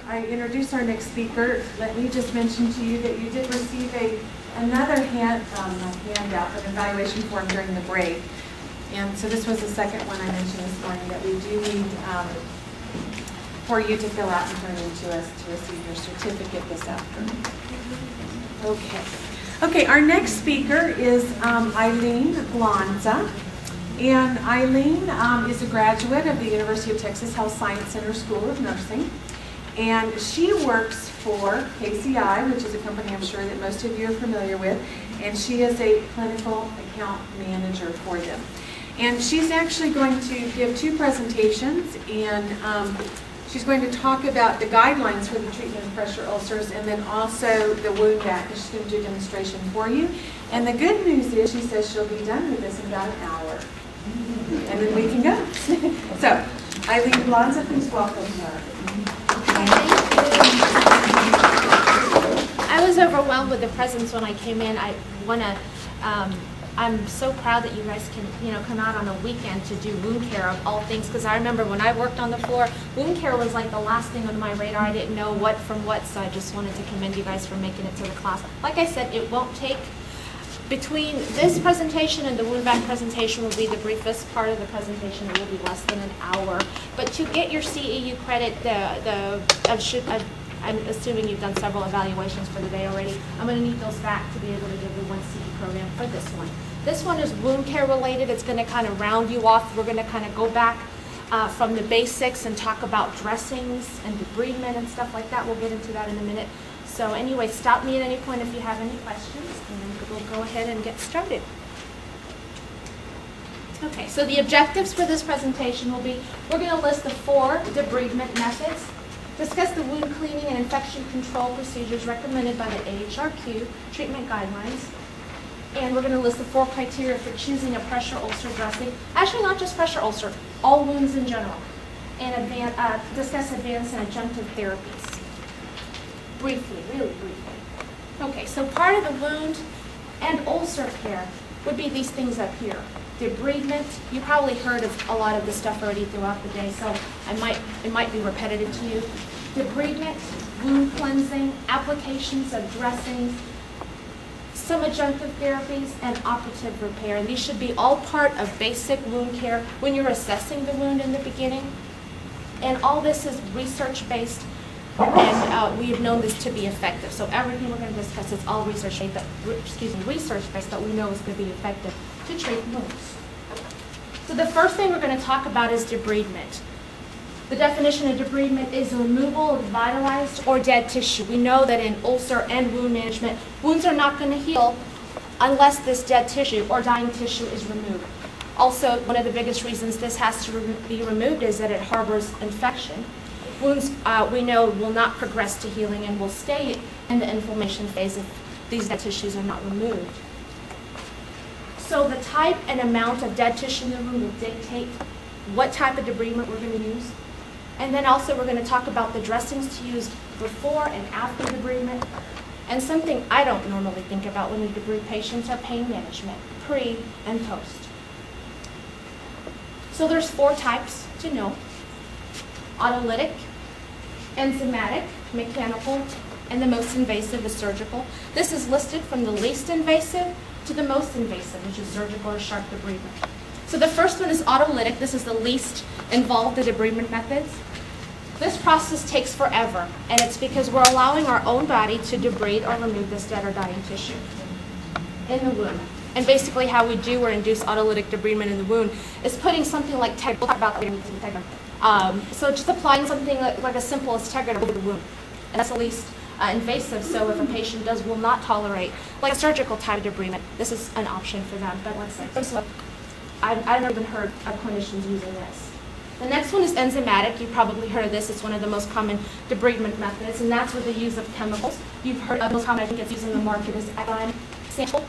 I introduce our next speaker, let me just mention to you that you did receive another handout, an evaluation form during the break. And so this was the second one I mentioned this morning that we do need for you to fill out and turn in to us to receive your certificate this afternoon. Okay, our next speaker is Aileen Blanza. And Aileen is a graduate of the University of Texas Health Science Center School of Nursing. And she works for KCI, which is a company I'm sure that most of you are familiar with. And she is a clinical account manager for them. And she's actually going to give two presentations, and she's going to talk about the guidelines for the treatment of pressure ulcers and then also the wound VAC. She's going to do a demonstration for you. And the good news is she says she'll be done with this in about an hour. And then we can go. So, Aileen Blanza, please welcome her. I was overwhelmed with the presence when I came in. I'm so proud that you guys can, come out on a weekend to do wound care of all things, because I remember when I worked on the floor, wound care was like the last thing on my radar. I didn't know what from what, so I just wanted to commend you guys for making it to the class. Like I said, it won't take, between this presentation and the wound VAC presentation will be the briefest part of the presentation. It will be less than an hour. But to get your CEU credit, I'm assuming you've done several evaluations for the day already. I'm going to need those back to be able to give you one CE program for this one. This one is wound care related. It's going to kind of round you off. We're going to kind of go back from the basics and talk about dressings and debridement and stuff like that. We'll get into that in a minute. So anyway, stop me at any point if you have any questions, and we'll go ahead and get started. Okay, so the objectives for this presentation will be, we're going to list the 4 debridement methods, discuss the wound cleaning and infection control procedures recommended by the AHRQ treatment guidelines, and we're going to list the 4 criteria for choosing a pressure ulcer dressing. Actually, not just pressure ulcer, all wounds in general, and discuss advanced and adjunctive therapies. Briefly, really briefly. Okay, so part of the wound and ulcer care would be these things up here. Debridement, you probably heard of a lot of this stuff already throughout the day, so it might be repetitive to you. Debridement, wound cleansing, applications of dressings, some adjunctive therapies, and operative repair. And these should be all part of basic wound care when you're assessing the wound in the beginning. And all this is research-based, and we have known this to be effective. So everything we're going to discuss is all research-based, but we know is going to be effective to treat wounds. So the first thing we're going to talk about is debridement. The definition of debridement is the removal of vitalized or dead tissue. We know that in ulcer and wound management, wounds are not going to heal unless this dead tissue or dying tissue is removed. Also, one of the biggest reasons this has to be removed is that it harbors infection. Wounds, we know, will not progress to healing and will stay in the inflammation phase if these dead tissues are not removed. So the type and amount of dead tissue in the wound will dictate what type of debridement we're going to use. And then also we're going to talk about the dressings to use before and after debridement. And something I don't normally think about when we debride patients are pain management, pre and post. So there's 4 types to know: autolytic, enzymatic, mechanical, and the most invasive is surgical. This is listed from the least invasive to the most invasive, which is surgical or sharp debridement. So the first one is autolytic. This is the least involved the debridement methods. This process takes forever, and it's because we're allowing our own body to debride or remove this dead or dying tissue in the wound. And basically how we do or induce autolytic debridement in the wound is putting something like Tegra. We'll talk about that. So just applying something like as simple as Tegra over the wound. And that's the least invasive, so if a patient will not tolerate, like a surgical type of debridement, this is an option for them. But let's say, I've never even heard of clinicians using this. The next one is enzymatic. You've probably heard of this. It's one of the most common debridement methods, and that's with the use of chemicals. You've heard of the most common, I think it's used in the market, is enzyme sample.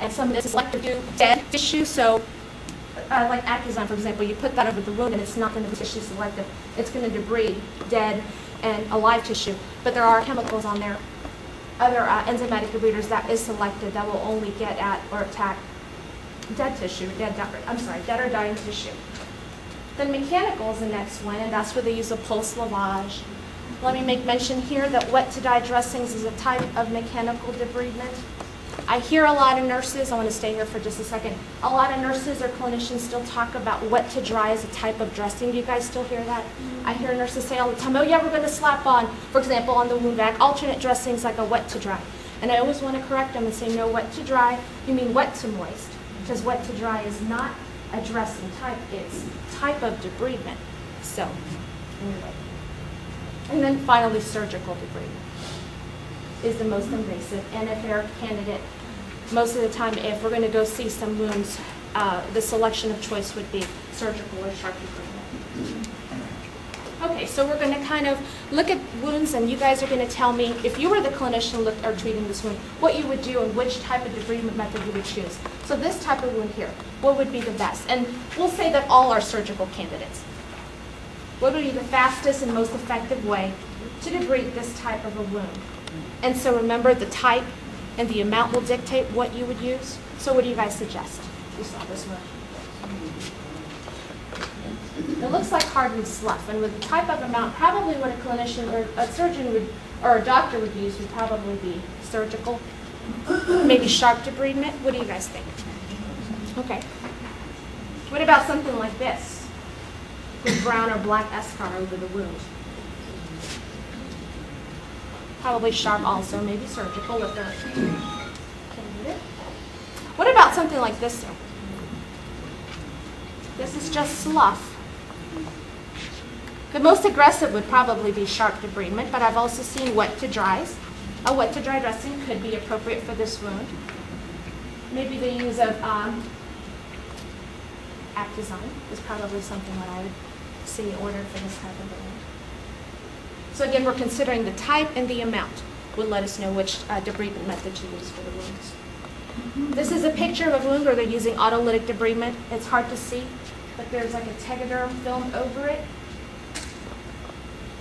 And some of this is selective to dead tissue, so like Acuzine, for example, you put that over the wound and it's not going to be tissue selective. It's going to debride dead and alive tissue. But there are chemicals on there, other enzymatic debriders that is selective that will only get at or attack dead tissue, dead or dying tissue. Then mechanical is the next one, and that's where they use a pulse lavage, Let me make mention here that wet to dry dressings is a type of mechanical debridement. I hear a lot of nurses, I want to stay here for just a second, a lot of nurses or clinicians still talk about wet to dry as a type of dressing. Do you guys still hear that? I hear nurses say all the time, oh yeah, we're going to slap on, for example, on the wound vac, alternate dressings like a wet to dry. And I always want to correct them and say, no, wet to dry, you mean wet to moist, because wet to dry is not a dressing type, it's type of debridement. So, anyway. And then finally, surgical debridement is the most invasive. And if they're a candidate, most of the time, if we're going to go see some wounds, the selection of choice would be surgical or sharp debridement. Okay, so we're going to kind of look at wounds, and you guys are going to tell me, if you were the clinician or treating this wound, what you would do and which type of debridement method you would choose. So this type of wound here, what would be the best? And we'll say that all are surgical candidates. What would be the fastest and most effective way to debride this type of a wound? And so remember, the type and the amount will dictate what you would use. So what do you guys suggest? You saw this one. It looks like hardened slough, and with the type of amount, probably what a clinician or a surgeon would, or a doctor would use would probably be surgical, maybe sharp debridement. What do you guys think? Okay. What about something like this, with brown or black eschar over the wound? Probably sharp also, maybe surgical if they're candidate. What about something like this, though? This is just slough. The most aggressive would probably be sharp debridement, but I've also seen wet to dries. A wet to dry dressing could be appropriate for this wound. Maybe the use of Actazine is probably something that I would see ordered for this type of wound. So again, we're considering the type and the amount would let us know which debridement method to use for the wounds. This is a picture of a wound where they're using autolytic debridement. It's hard to see, but there's like a Tegaderm film over it.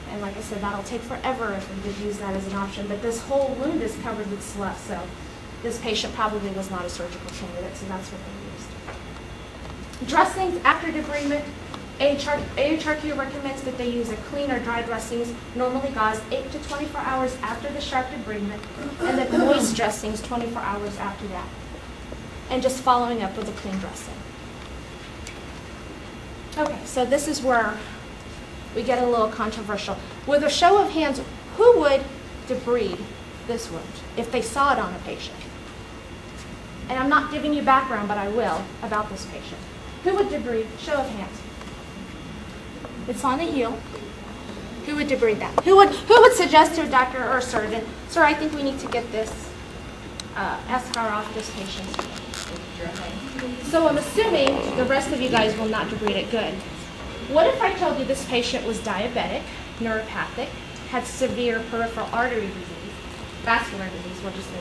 And like I said, that'll take forever if we did use that as an option. But this whole wound is covered with slough, so this patient probably was not a surgical candidate, so that's what they used. Dressings after debridement. AHRQ recommends that they use a clean or dry dressings, normally gauze 8 to 24 hours after the sharp debridement, and then moist dressings 24 hours after that. And just following up with a clean dressing. Okay, so this is where we get a little controversial. With a show of hands, who would debride this wound if they saw it on a patient? And I'm not giving you background, but I will, about this patient. Who would debride? Show of hands. It's on the heel. Who would debride that? Who would suggest to a doctor or a surgeon, sir, I think we need to get this eschar off this patient. So I'm assuming the rest of you guys will not debride it good. What if I told you this patient was diabetic, neuropathic, had severe peripheral artery disease, vascular disease, we'll just say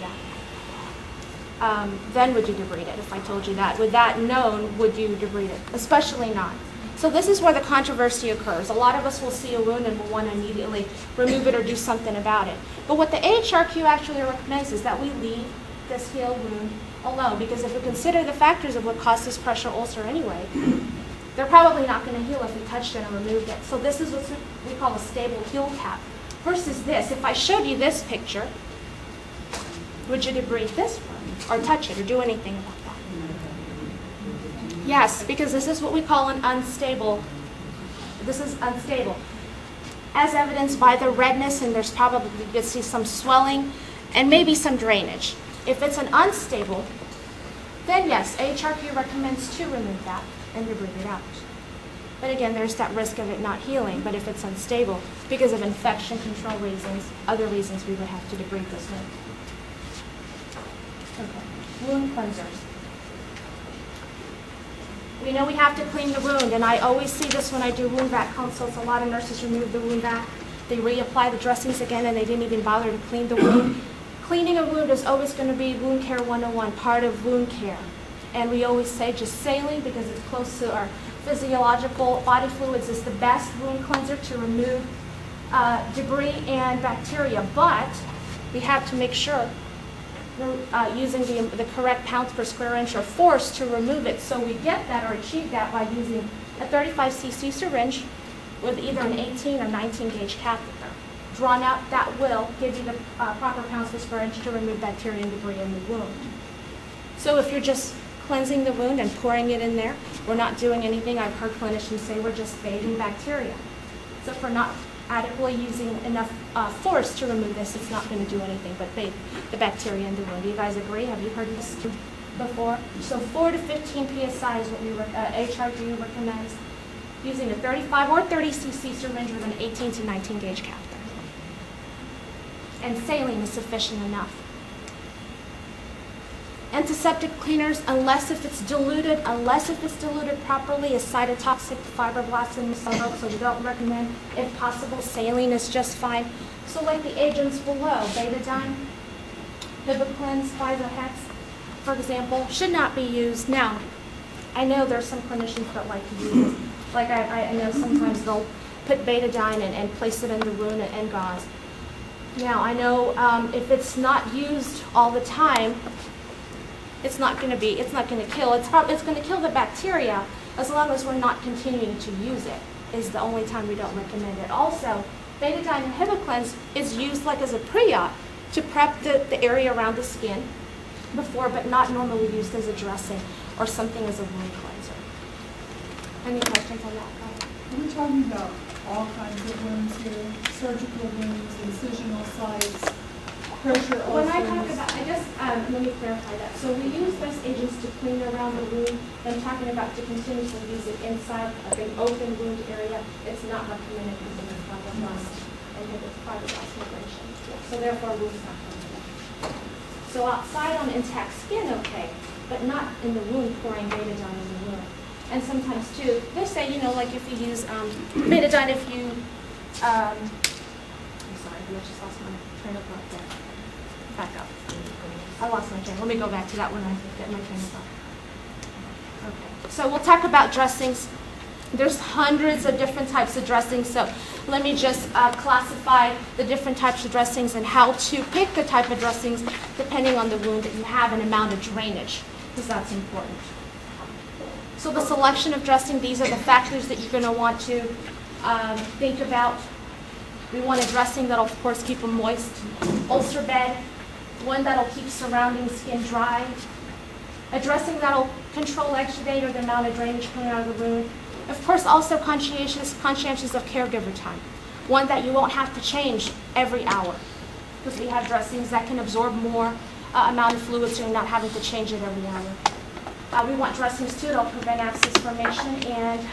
that. Then would you debride it if I told you that? With that known, would you debride it? Especially not. So this is where the controversy occurs. A lot of us will see a wound and will want to immediately remove it or do something about it. But what the AHRQ actually recommends is that we leave this healed wound alone, because if we consider the factors of what caused this pressure ulcer anyway, they're probably not going to heal if we touched it and removed it. So this is what we call a stable heal cap. Versus this, if I showed you this picture, would you debride this one or touch it or do anything about that? Yes, because this is what we call an unstable. This is unstable. As evidenced by the redness, and there's probably, you can see some swelling and maybe some drainage. If it's an unstable, then yes, AHRQ recommends to remove that and debride it out. But again, there's that risk of it not healing. But if it's unstable, because of infection control reasons, other reasons, we would have to debride this wound. Okay, wound cleansers. We know we have to clean the wound, and I always see this when I do wound vac consults. A lot of nurses remove the wound vac, they reapply the dressings again, and they didn't even bother to clean the wound. Cleaning a wound is always going to be wound care 101, part of wound care. And we always say just saline, because it's close to our physiological body fluids, is the best wound cleanser to remove debris and bacteria. But we have to make sure we're using the correct pounds per square inch or force to remove it. So we get that or achieve that by using a 35 cc syringe with either an 18 or 19 gauge catheter. drawn out, that will give you the proper pounds per square inch to remove bacteria and debris in the wound. So if you're just cleansing the wound and pouring it in there, we're not doing anything. I've heard clinicians say we're just bathing bacteria. So if we're not adequately using enough force to remove this, it's not going to do anything but bathe the bacteria in the wound. Do you guys agree? Have you heard this before? So 4 to 15 psi is what we AHRQ recommends, using a 35 or 30 cc syringe with an 18 to 19 gauge catheter. And saline is sufficient enough. Antiseptic cleaners, unless if it's diluted properly, is cytotoxic to fibroblasts in the cell, so we don't recommend. If possible, saline is just fine. So like the agents below, betadine, Vivaclin, Spisohex, for example, should not be used. Now, I know there's some clinicians that like to use it. Like I know sometimes they'll put betadine and place it in the wound and gauze. Now, I know if it's not used all the time, it's not going to kill. It's going to kill the bacteria as long as we're not continuing to use it, is the only time we don't recommend it. Also, betadine and Vivaclin is used like as a pre-op to prep the area around the skin before, but not normally used as a dressing or something as a wound cleanser. Any questions on that? We're talking about all kinds of wounds here, surgical wounds, incisional sites, pressure ulcers. When I talk about, let me clarify that. So we use those agents to clean around the wound. I'm talking about to continuously use it inside of an open wound area. It's not recommended using the fibroblast and fibroblast migration. So therefore, wounds not recommended. So outside on intact skin, okay, but not in the wound, pouring betadine in the wound. And sometimes too, they say, like if you use betadine, if you, I'm sorry, I just lost my train of thought there. Back up. I lost my train. Let me go back to that when I get my train of thought. Okay. So we'll talk about dressings. There's hundreds of different types of dressings, so let me just classify the different types of dressings and how to pick the type of dressings depending on the wound that you have and amount of drainage, because that's important. So the selection of dressing, these are the factors that you're going to want to think about. We want a dressing that'll, of course, keep them moist. Ulcer bed, one that'll keep surrounding skin dry. A dressing that'll control exudate or the amount of drainage coming out of the wound. Of course, also conscientious of caregiver time. One that you won't have to change every hour, because we have dressings that can absorb more amount of fluid, so you're not having to change it every hour. We want dressings too that'll prevent abscess formation and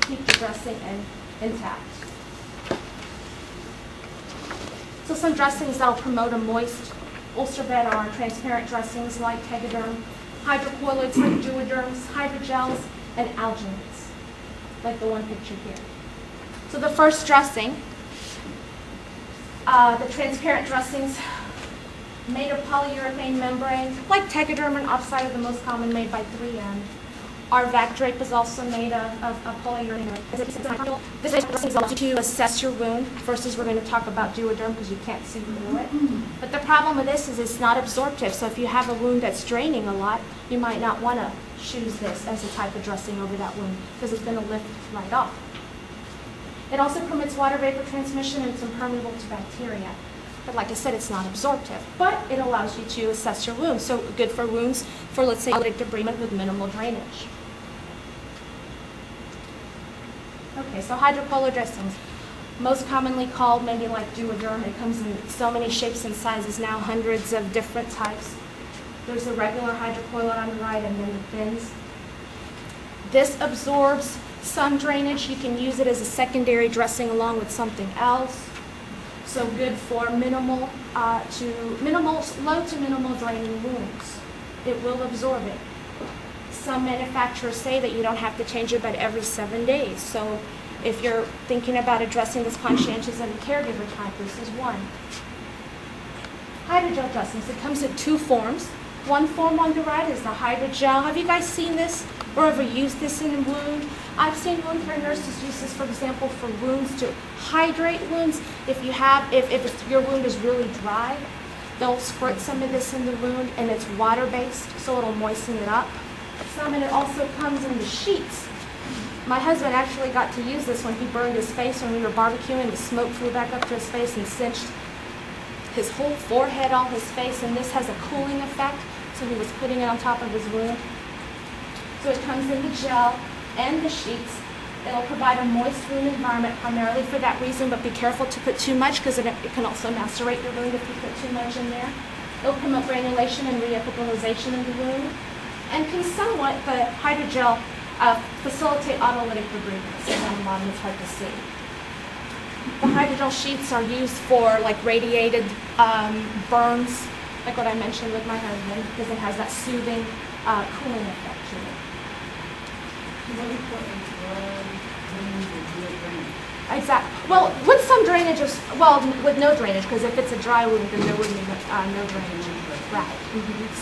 keep the dressing intact. So some dressings that'll promote a moist ulcer bed are transparent dressings like Tegaderm, hydrocolloids like Duoderms, hydrogels, and alginates, like the one pictured here. So the first dressing, the transparent dressings made of polyurethane membrane, like Tegaderm and Opus IV, the most common, made by 3M. Our VAC drape is also made of polyurethane. This dressing allows you to assess your wound. Versus we're going to talk about Duoderm because you can't see through it. But the problem with this is it's not absorptive. So if you have a wound that's draining a lot, you might not want to choose this as a type of dressing over that wound because it's going to lift right off. It also permits water vapor transmission and it's impermeable to bacteria. But like I said, it's not absorptive, but it allows you to assess your wound. So good for wounds for, let's say, debridement with minimal drainage. Okay, so hydrocolloid dressings, most commonly called maybe like Duoderm. It comes in so many shapes and sizes now, hundreds of different types. There's a regular hydrocolloid on the right and then the thins. This absorbs some drainage. You can use it as a secondary dressing along with something else. So good for low to minimal draining wounds. It will absorb it. Some manufacturers say that you don't have to change it but every 7 days. So if you're thinking about a dressing that's conscientious of the caregiver type, this is one. Hydrogel dressings. It comes in two forms. One form on the right is the hydrogel. Have you guys seen this or ever used this in a wound? I've seen wound care nurses use this, for example, for wounds to hydrate wounds. If your wound is really dry, they'll squirt some of this in the wound, and it's water-based, so it'll moisten it up. And it also comes in the sheets. My husband actually got to use this when he burned his face when we were barbecuing. The smoke flew back up to his face and cinched his whole forehead, all his face, and this has a cooling effect, so he was putting it on top of his wound. So it comes in the gel and the sheets. It'll provide a moist wound environment primarily for that reason, but be careful to put too much because it can also macerate your wound if you put too much in there. It'll promote granulation and reepithelialization of the wound, and can somewhat, the hydrogel, facilitate autolytic debridement. So down the bottom, it's hard to see. The hydrogel sheets are used for like radiated burns, like what I mentioned with my husband, because it has that soothing, cooling effect to it. Exactly. Well, with some drainage, with no drainage, because if it's a dry wound, then there would be no drainage. Right.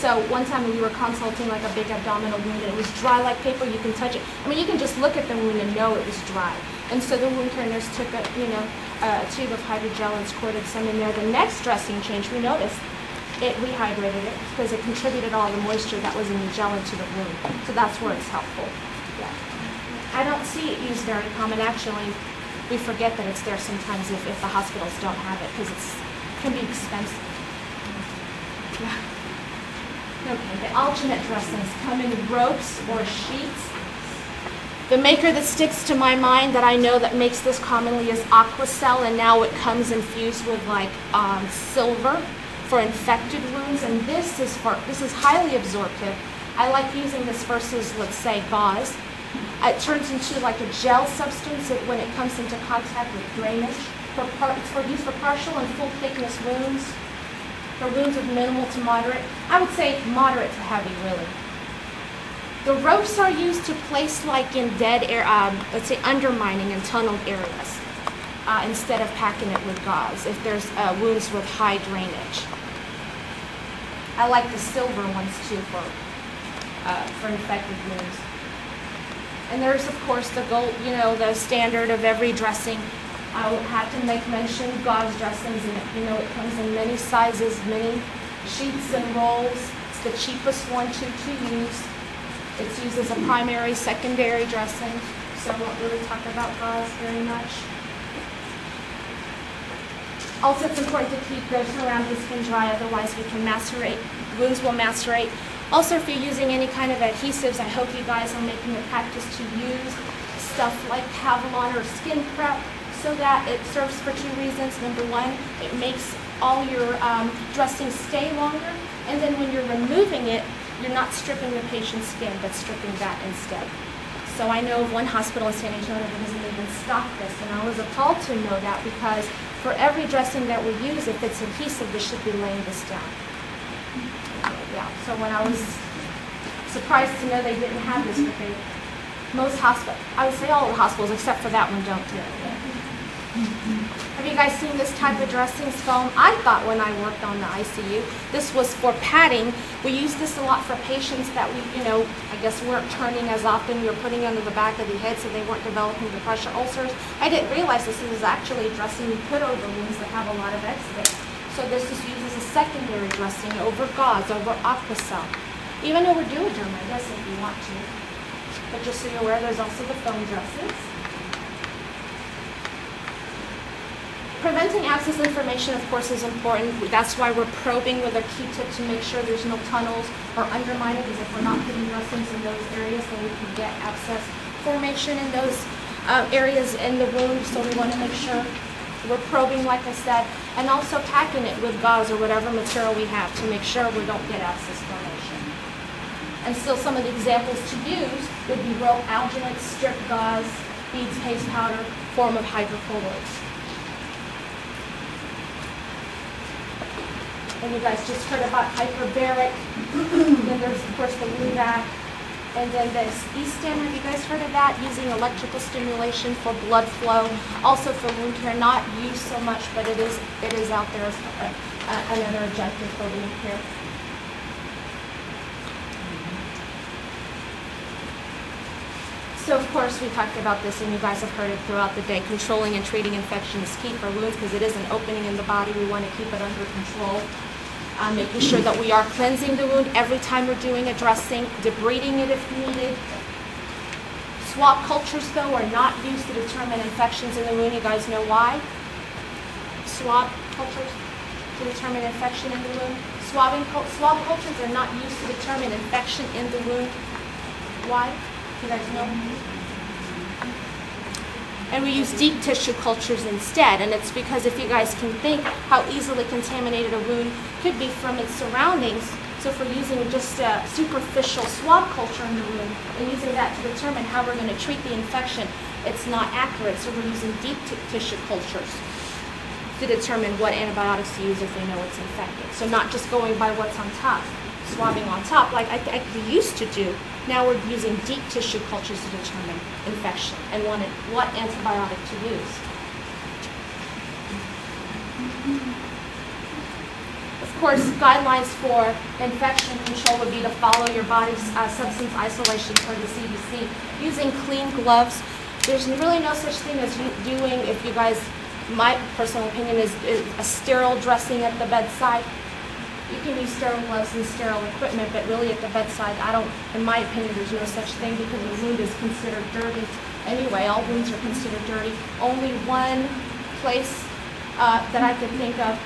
So one time we were consulting like a big abdominal wound, and it was dry like paper. You can touch it. I mean, you can just look at the wound and know it was dry. And so the wound care nurse took a tube of hydrogel and squirted some in there. The next dressing change, we noticed it rehydrated it because it contributed all the moisture that was in the gel into the wound. So that's where it's helpful. Yeah. I don't see it used very common. Actually, we forget that it's there sometimes if the hospitals don't have it because it can be expensive. Yeah. Okay, the alternate dressings come in ropes or sheets. The maker that sticks to my mind that I know that makes this commonly is Aquacel, and now it comes infused with like silver for infected wounds, and this is highly absorptive. I like using this versus, let's say, gauze. It turns into like a gel substance when it comes into contact with drainage. It's for use for partial and full thickness wounds. For wounds with minimal to moderate, I would say moderate to heavy, really. The ropes are used to place like in dead air, let's say undermining and tunneled areas, instead of packing it with gauze if there's wounds with high drainage. I like the silver ones too for infected wounds. And there's of course the gold, the standard of every dressing. I would have to make mention gauze dressings, and it comes in many sizes, many sheets and rolls. It's the cheapest one to use. It's used as a primary, secondary dressing, so I won't really talk about gauze very much. Also, it's important to keep the surrounding skin dry, otherwise we can macerate. Wounds will macerate. Also, if you're using any kind of adhesives, I hope you guys are making a practice to use stuff like Kevlar or skin prep, so that it serves for two reasons. Number one, it makes all your dressings stay longer, and then when you're removing it, you're not stripping the patient's skin, but stripping that instead. So I know of one hospital in San Antonio that doesn't even stock this, and I was appalled to know that because for every dressing that we use, if it's adhesive, they should be laying this down. Yeah, so when I was surprised to know they didn't have this, but most hospitals, I would say all the hospitals except for that one don't do it. Have you guys seen this type of dressings foam? I thought when I worked on the ICU, this was for padding. We use this a lot for patients that we, I guess weren't turning as often. We were putting it under the back of the head so they weren't developing the pressure ulcers. I didn't realize this is actually a dressing you put over wounds that have a lot of exudate. So this is used as a secondary dressing over gauze, over Aquacel. Even over Duoderm, I guess, if you want to. But just so you're aware, there's also the foam dressings. Preventing abscess inflammation, of course, is important. That's why we're probing with a Q-tip to make sure there's no tunnels or undermining, because if we're not putting dressings in those areas, then we can get abscess formation in those areas in the wound. So we want to make sure we're probing, like I said, and also packing it with gauze or whatever material we have to make sure we don't get abscess formation. And still, some of the examples to use would be rope alginate, strip gauze, beads paste powder, form of hydrocolloids. And you guys just heard about hyperbaric. Then there's, of course, the VAC. And then this E-stim, have you guys heard of that? Using electrical stimulation for blood flow. Also for wound care, not used so much, but it is out there as another objective for wound care. So, of course, we talked about this, and you guys have heard it throughout the day. Controlling and treating infection is key for wounds because it is an opening in the body. We want to keep it under control. Making sure that we are cleansing the wound every time we're doing a dressing, debriding it if needed, Swab cultures, though, are not used to determine infections in the wound. You guys know why? Swab cultures to determine infection in the wound. Swab cultures are not used to determine infection in the wound. Why? You guys know? And we use deep tissue cultures instead, and it's because if you guys can think how easily contaminated a wound could be from its surroundings, so if we're using just a superficial swab culture in the wound and using that to determine how we're going to treat the infection, it's not accurate, so we're using deep tissue cultures to determine what antibiotics to use if we know it's infected. So not just going by what's on top, swabbing on top like we used to do. Now we're using deep tissue cultures to determine infection and what antibiotic to use. Of course, guidelines for infection control would be to follow your body's substance isolation per the CDC, using clean gloves. There's really no such thing as doing, if you guys, my personal opinion is a sterile dressing at the bedside. You can use sterile gloves and sterile equipment, but really at the bedside, in my opinion, there's no such thing because the wound is considered dirty. Anyway, all wounds are considered dirty. Only one place that I could think of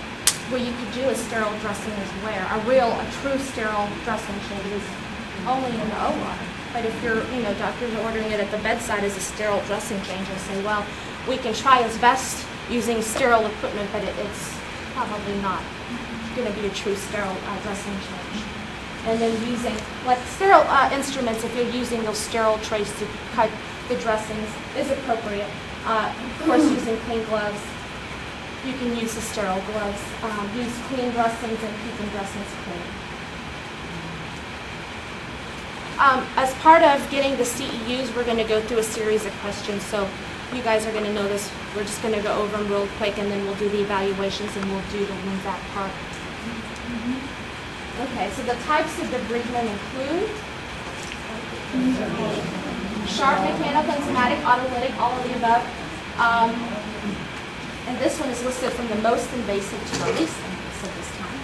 where you could do a sterile dressing is where a true sterile dressing should is only in the OR. But if doctors are ordering it at the bedside as a sterile dressing change, I say, well, we can try as best using sterile equipment, but it's probably not going to be a true sterile dressing change. And then using sterile instruments, if you're using those sterile trays to cut the dressings, is appropriate. Of course, using clean gloves. You can use the sterile gloves. Use clean dressings and keeping dressings clean. As part of getting the CEUs, we're going to go through a series of questions. So you guys are going to know this. We're just going to go over them real quick, and then we'll do the evaluations, and we'll do the VAC part. Okay, so the types of debridement include sharp, mechanical, enzymatic, autolytic, all of the above. And this one is listed from the most invasive to the least invasive this time.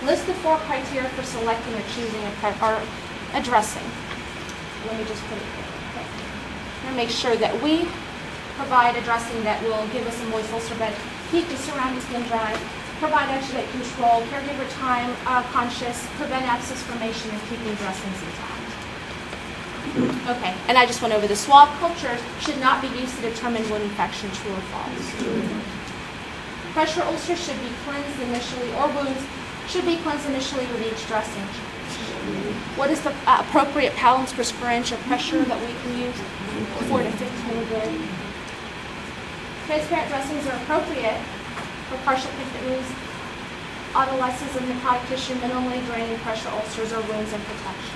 List the 4 criteria for selecting or choosing a dressing. Let me just put it here. Okay. I'm going to make sure that we provide a dressing that will give us a moist ulcer bed, keep the surrounding skin dry, provide exudate control, caregiver time conscious, prevent abscess formation, and keeping dressings intact. Okay, and I just went over the swab culture should not be used to determine wound infection, true or false. Pressure ulcers should be cleansed initially, or wounds should be cleansed initially with each dressing. What is the appropriate pounds per square inch of pressure that we can use? 4 to 15 good. Transparent dressings are appropriate for partial pigment wounds, autolysis of necrotic tissue, minimally draining pressure ulcers or wounds and protection.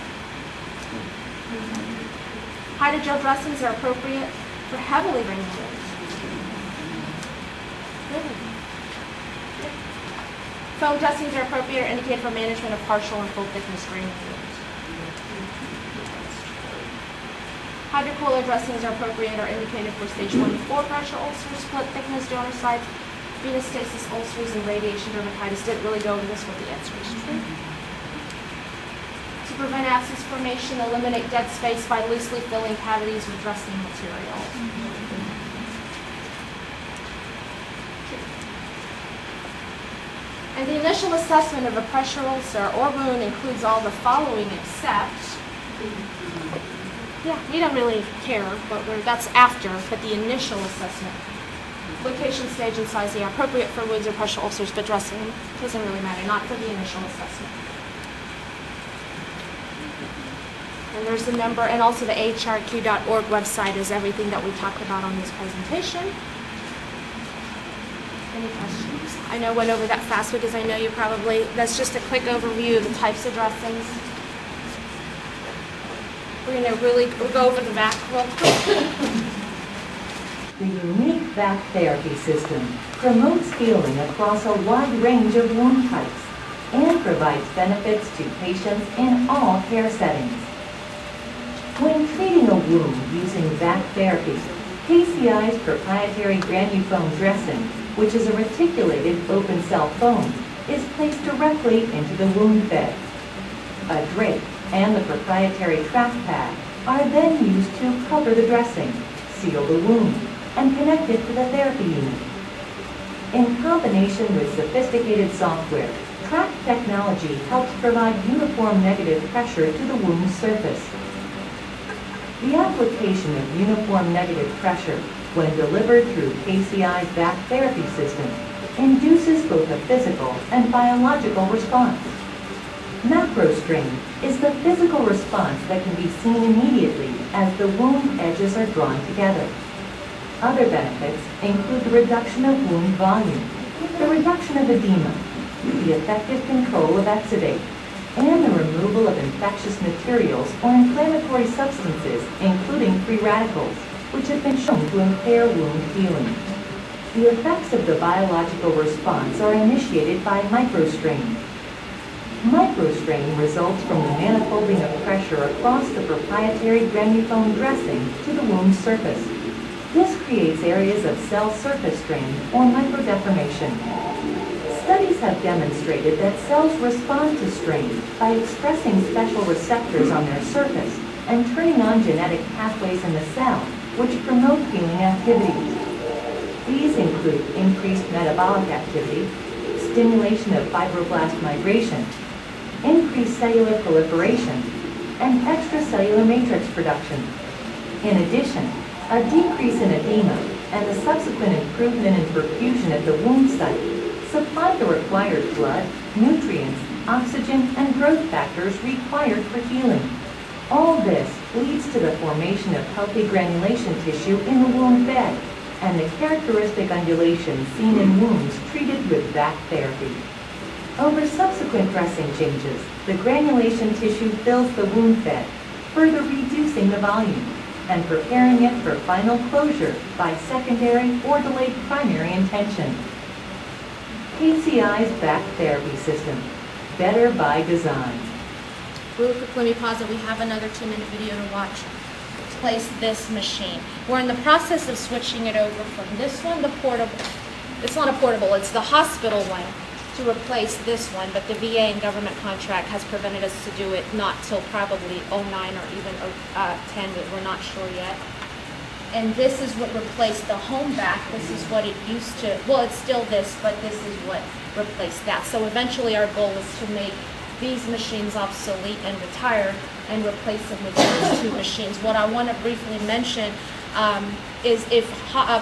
Hydrogel dressings are appropriate for heavily draining wounds. Foam dressings are appropriate or indicated for management of partial and full thickness draining wounds. Hydrocolloid dressings are appropriate or indicated for stage 1 to 4 pressure ulcers, split thickness donor sites, venous stasis ulcers, and radiation dermatitis. Didn't really go into this, but the answer is true. To prevent abscess formation, eliminate dead space by loosely filling cavities with dressing material. And the initial assessment of a pressure ulcer or wound includes all the following except, we don't really care, but that's after, but the initial assessment. Location, stage, and size, appropriate for wounds or pressure ulcers, but dressing doesn't really matter, not for the initial assessment. And there's the number, and also the AHRQ.org website is everything that we talked about on this presentation. Any questions? I know I went over that fast because I know you probably, that's just a quick overview of the types of dressings. We're going to go over the VAC real quick. The unique VAC therapy system promotes healing across a wide range of wound types and provides benefits to patients in all care settings. When treating a wound using VAC therapy, KCI's proprietary granufoam dressing, which is a reticulated open cell foam, is placed directly into the wound bed. A drape and the proprietary trap pad are then used to cover the dressing, seal the wound, and connect it to the therapy unit. In combination with sophisticated software, track technology helps provide uniform negative pressure to the wound surface. The application of uniform negative pressure, when delivered through KCI's VAC therapy system, induces both a physical and biological response. Macro strain is the physical response that can be seen immediately as the wound edges are drawn together. Other benefits include the reduction of wound volume, the reduction of edema, the effective control of exudate, and the removal of infectious materials or inflammatory substances, including free radicals, which have been shown to impair wound healing. The effects of the biological response are initiated by microstrain. Microstrain results from the manifolding of pressure across the proprietary granulofoam dressing to the wound surface. This creates areas of cell surface strain or microdeformation. Studies have demonstrated that cells respond to strain by expressing special receptors on their surface and turning on genetic pathways in the cell, which promote healing activities. These include increased metabolic activity, stimulation of fibroblast migration, increased cellular proliferation, and extracellular matrix production. In addition, a decrease in edema and the subsequent improvement in perfusion at the wound site supply the required blood, nutrients, oxygen, and growth factors required for healing. All this leads to the formation of healthy granulation tissue in the wound bed and the characteristic undulation seen in wounds treated with VAC therapy. Over subsequent dressing changes, the granulation tissue fills the wound bed, further reducing the volume and preparing it for final closure by secondary or delayed primary intention. KCI's VAC therapy system, better by design. Real quick, let me pause it. We have another 2-minute video to watch. To place this machine. We're in the process of switching it over from this one, the portable. It's not a portable, it's the hospital one, to replace this one, but the VA and government contract has prevented us to do it not till probably 09 or even 10, but we're not sure yet. And this is what replaced the home VAC. This is what it used to, well, it's still this, but this is what replaced that. So eventually our goal is to make these machines obsolete and retire and replace them with these 2 machines. What I want to briefly mention is if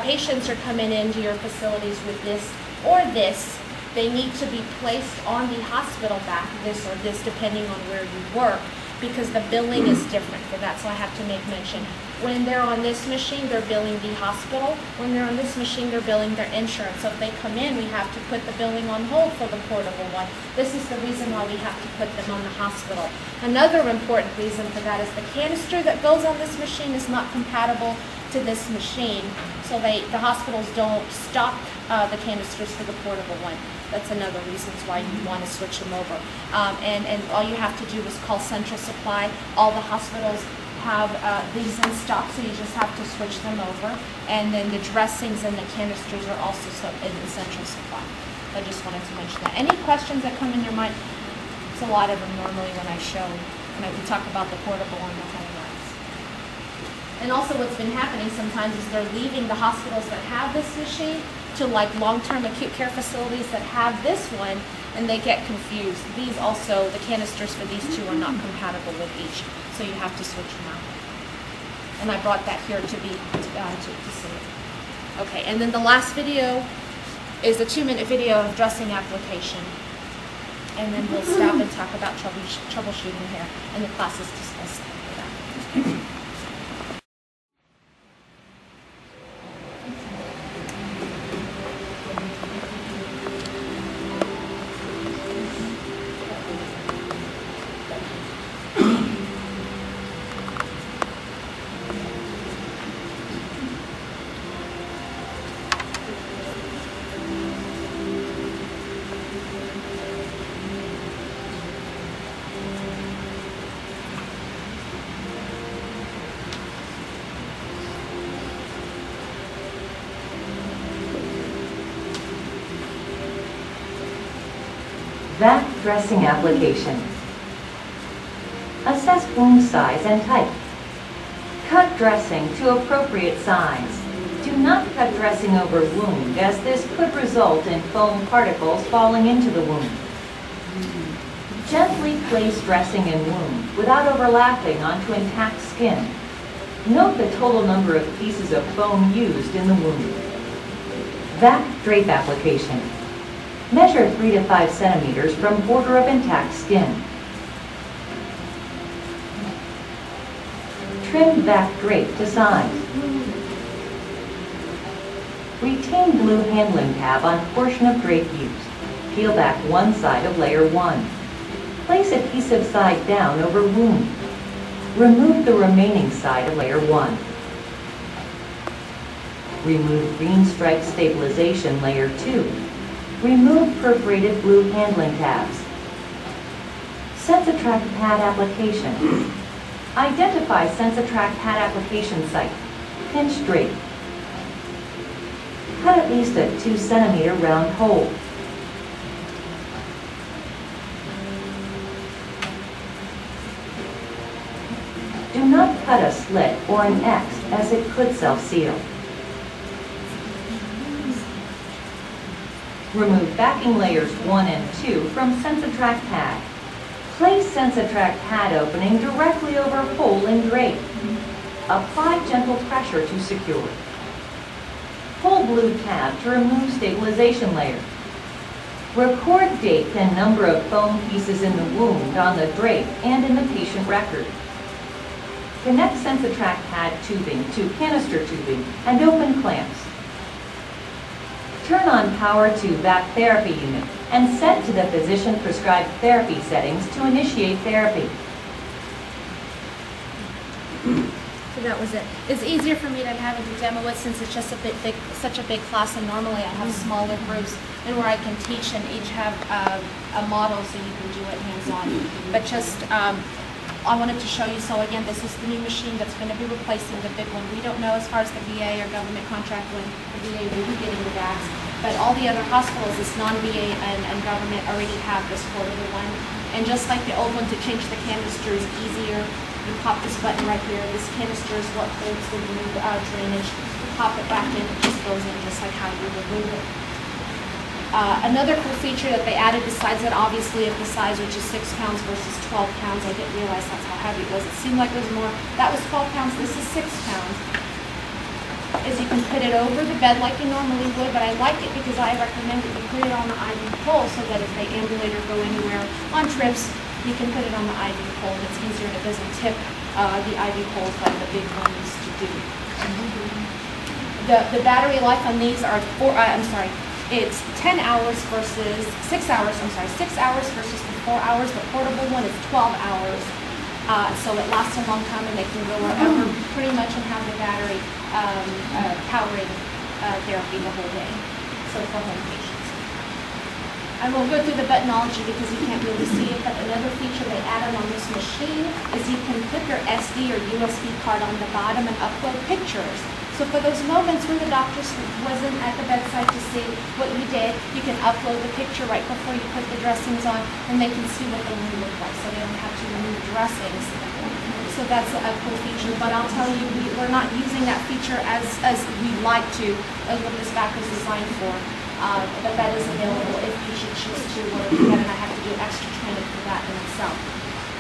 patients are coming into your facilities with this or this, they need to be placed on the hospital VAC, this or this, depending on where you work, because the billing is different for that, so I have to make mention. When they're on this machine, they're billing the hospital. When they're on this machine, they're billing their insurance. So if they come in, we have to put the billing on hold for the portable one. This is the reason why we have to put them on the hospital. Another important reason for that is the canister that goes on this machine is not compatible to this machine. So the hospitals don't stock the canisters for the portable one. That's another reason why you want to switch them over. And all you have to do is call Central Supply. All the hospitals have these in stock, so you just have to switch them over. And then the dressings and the canisters are also in the Central Supply. I just wanted to mention that. Any questions that come in your mind? It's a lot of them normally when we talk about the portable and the home ones. And also what's been happening sometimes is they're leaving the hospitals that have this machine to like long-term acute care facilities that have this one, and they get confused. These also, the canisters for these 2 are not compatible with each, so you have to switch them out. And I brought that here to see it. Okay, and then the last video is a 2-minute video of dressing application. And then we'll stop and talk about troubleshooting here, and the class is dismissed after that. VAC dressing application. Assess wound size and type. Cut dressing to appropriate size. Do not cut dressing over wound, as this could result in foam particles falling into the wound. Gently place dressing in wound without overlapping onto intact skin. Note the total number of pieces of foam used in the wound. VAC drape application. Measure 3 to 5 centimeters from border of intact skin. Trim VAC drape to size. Retain blue handling tab on portion of drape used. Peel back one side of layer 1. Place adhesive side down over wound. Remove the remaining side of layer 1. Remove green stripe stabilization layer 2. Remove perforated blue handling tabs. Sensitrack pad application. Identify Sensitrack pad application site. Pinch drape. Cut at least a 2 centimeter round hole. Do not cut a slit or an X, as it could self-seal. Remove backing layers 1 and 2 from Sensitrack pad. Place Sensitrack pad opening directly over hole in drape. Apply gentle pressure to secure. Pull blue tab to remove stabilization layer. Record date and number of foam pieces in the wound on the drape and in the patient record. Connect Sensitrack pad tubing to canister tubing and open clamps. Turn on power to VAC therapy unit and set to the physician-prescribed therapy settings to initiate therapy. So that was it. It's easier for me to have a demo with since it's just such a big class, and normally I have smaller groups and where I can teach and each have a model so you can do it hands-on. But just I wanted to show you, so again, this is the new machine that's going to be replacing the big one. We don't know as far as the VA or government contract when the VA will be getting the VACs, but all the other hospitals, this non-VA and government already have this portable one. And just like the old one, to change the canister is easier. You pop this button right here. This canister is what holds the wound drainage. You pop it back in, it just goes in just like how you remove it. Another cool feature that they added besides that, obviously, of the size, which is 6 pounds versus 12 pounds. I didn't realize that's how heavy it was. It seemed like it was more. That was 12 pounds. This is 6 pounds. Is you can put it over the bed like you normally would, but I like it because I recommend that you put it on the IV pole so that if they ambulate or go anywhere on trips, you can put it on the IV pole. It's easier and it doesn't tip the IV poles like the big one used to do. The battery life on these are it's 10 hours versus 6 hours. 6 hours versus the 4 hours. The portable one is 12 hours. So it lasts a long time and they can go wherever pretty much and have the battery powering therapy the whole day. So for home patients. I won't go through the buttonology because you can't really see it, but another feature they added on this machine is you can put your SD or USB card on the bottom and upload pictures. So for those moments when the doctor wasn't at the bedside to see what you did, you can upload the picture right before you put the dressings on, and they can see what the wound looked like, so they don't have to remove dressings. So that's a cool feature, but I'll tell you, we're not using that feature as we'd like to, as what this VAC was designed for. But that is available if you should choose to work together, and I have to do extra training for that in itself.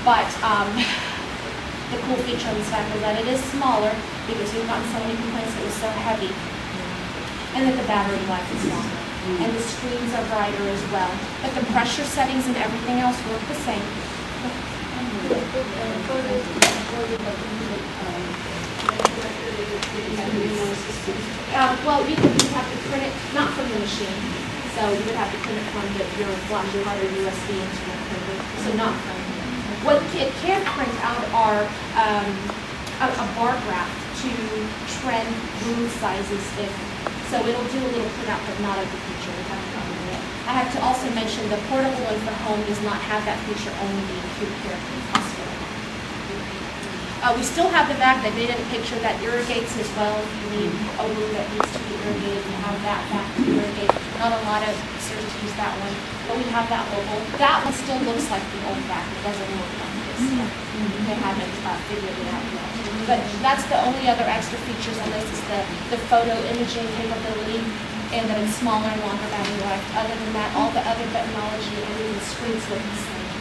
But the cool feature on this VAC is that it is smaller because we've gotten so many complaints that it was so heavy, and that the battery life is longer. And the screens are brighter as well. But the pressure settings and everything else work the same. Well, you would have to print it, not from the machine. So you would have to print it from your flash card or USB instrument printer. So not from. What it can print out are a bar graph to trend wound sizes. So it'll do a little printout, but not of the feature. We have to cover it. I have to also mention the portable one for home does not have that feature, only the acute care hospital. We still have the VAC. They made a picture that irrigates as well. If you need a wound that needs to be irrigated, you have that VAC to irrigate. Not a lot of surgeons use that one, but we have that mobile. That one still looks like the old VAC. It doesn't look like this yet. They haven't figured it out yet. But that's the only other extra features on this is the photo imaging capability and that it's smaller and longer battery life. Other than that, all the other technology and everything screens look the same.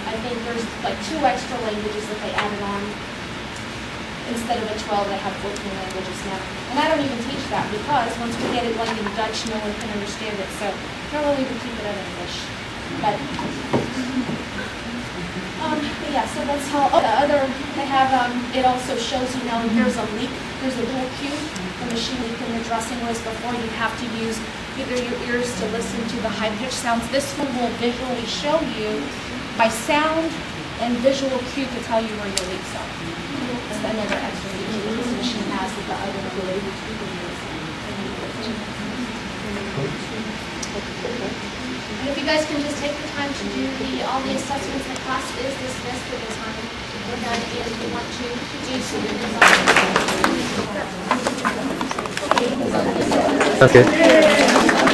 I think there's like 2 extra languages that they added on. Instead of a 12, they have 14 languages now. And I don't even teach that because once we get it like in Dutch, no one can understand it. So normally we keep it in English. But yeah, so that's how. Oh, the other, they have, it also shows you now if there's a leak, there's a little cue, the machine leak in the dressing was before you have to use either your ears to listen to the high-pitched sounds. This one will visually show you by sound and visual cue to tell you where your leaks are. That's another extra feature that this machine has that the other one. And if you guys can just take the time to do all the assessments, the class is dismissed for the time. We're done, and if you want to do something. Okay.